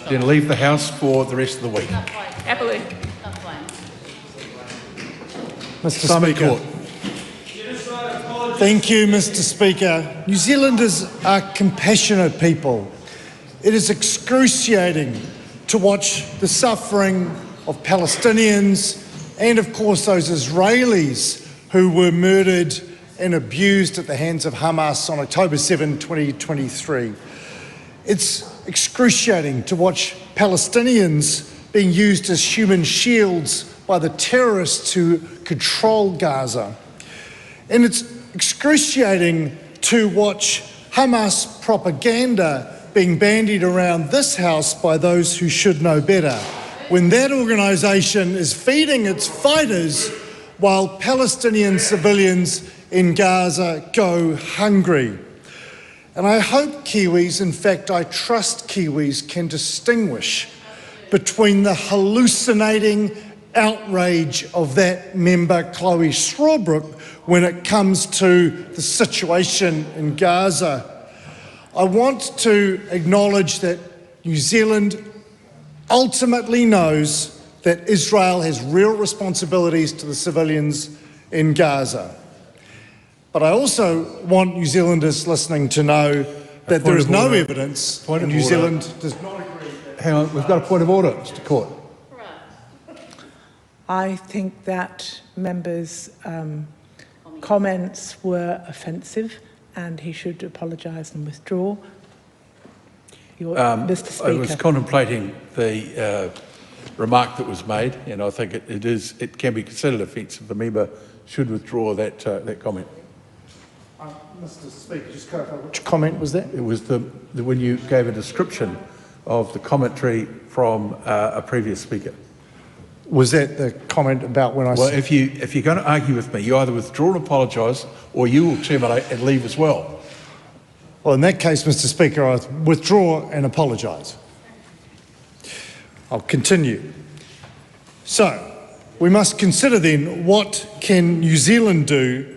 then leave the House for the rest of the week. Happily. Mr. Simon Speaker. Court. Thank you, Mr. Speaker. New Zealanders are compassionate people. It is excruciating to watch the suffering of Palestinians and, of course, those Israelis who were murdered and abused at the hands of Hamas on October 7, 2023. It's excruciating to watch Palestinians being used as human shields by the terrorists who control Gaza. And it's excruciating to watch Hamas propaganda being bandied around this House by those who should know better, when that organisation is feeding its fighters while Palestinian civilians in Gaza go hungry. And I hope Kiwis, in fact I trust Kiwis, can distinguish between the hallucinating outrage of that member Chlöe Swarbrick when it comes to the situation in Gaza. I want to acknowledge that New Zealand ultimately knows that Israel has real responsibilities to the civilians in Gaza. But I also want New Zealanders listening to know that there is no evidence and New Zealand does not agree. Hang on, we've got a point of order, Mr. Court. I think that members' comments were offensive and he should apologise and withdraw. Mr. Speaker. I was contemplating the remark that was made, and I think it can be considered offensive. The member should withdraw that comment. Mr. Speaker, just clarify, which comment was that? It was when you gave a description of the commentary from a previous speaker. Was that the comment about when I Well, said... if you're going to argue with me, you either withdraw and apologise, or you will terminate and leave as well. Well, in that case, Mr. Speaker, I withdraw and apologise. I'll continue. So, we must consider then what can New Zealand do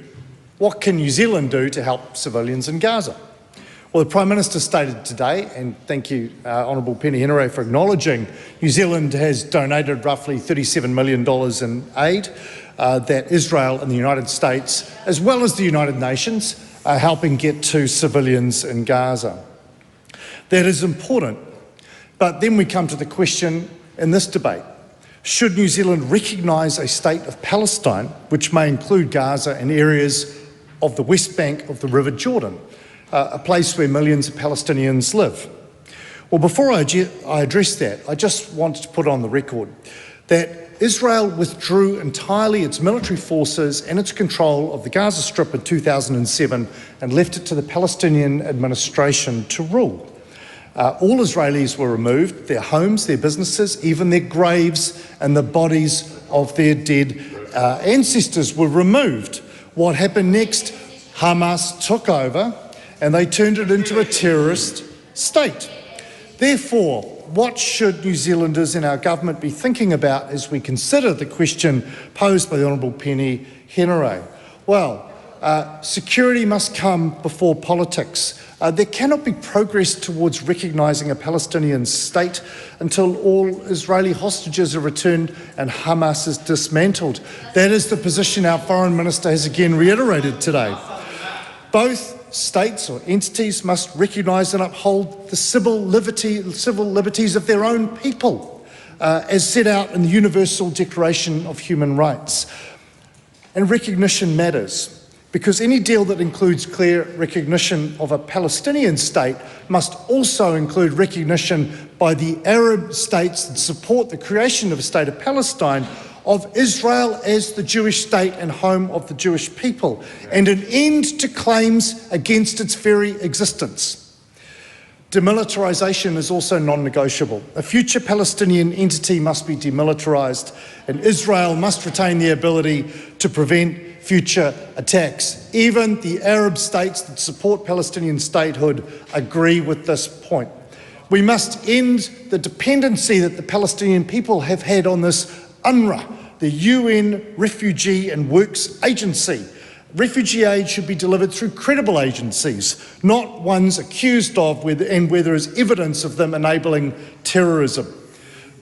to help civilians in Gaza? Well, the Prime Minister stated today, and thank you, Honourable Penny Henare, for acknowledging New Zealand has donated roughly $37 million in aid that Israel and the United States, as well as the United Nations, are helping get to civilians in Gaza. That is important, but then we come to the question in this debate: should New Zealand recognise a state of Palestine, which may include Gaza and areas of the West Bank of the River Jordan, a place where millions of Palestinians live? Well, before I address that, I just want to put on the record that Israel withdrew entirely its military forces and its control of the Gaza Strip in 2007 and left it to the Palestinian administration to rule. All Israelis were removed, their homes, their businesses, even their graves and the bodies of their dead ancestors were removed. What happened next? Hamas took over and they turned it into a terrorist state. Therefore, what should New Zealanders and our government be thinking about as we consider the question posed by the Honourable Penny Henare? Well, security must come before politics. There cannot be progress towards recognising a Palestinian state until all Israeli hostages are returned and Hamas is dismantled. That is the position our Foreign Minister has again reiterated today. Both states or entities must recognise and uphold the civil liberties of their own people, as set out in the Universal Declaration of Human Rights. And recognition matters, because any deal that includes clear recognition of a Palestinian state must also include recognition by the Arab states that support the creation of a state of Palestine of Israel as the Jewish state and home of the Jewish people, and an end to claims against its very existence. Demilitarisation is also non-negotiable. A future Palestinian entity must be demilitarised, and Israel must retain the ability to prevent future attacks. Even the Arab states that support Palestinian statehood agree with this point. We must end the dependency that the Palestinian people have had on this UNRWA, the UN Refugee and Works Agency. Refugee aid should be delivered through credible agencies, not ones accused of where there is evidence of them enabling terrorism.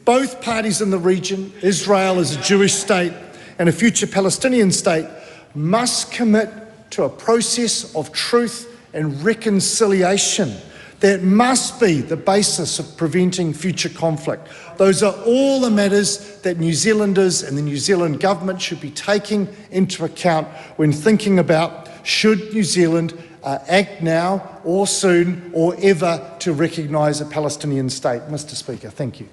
Both parties in the region, Israel as a Jewish state and a future Palestinian state, must commit to a process of truth and reconciliation. That must be the basis of preventing future conflict. Those are all the matters that New Zealanders and the New Zealand government should be taking into account when thinking about should New Zealand act now or soon or ever to recognise a Palestinian state. Mr. Speaker, thank you.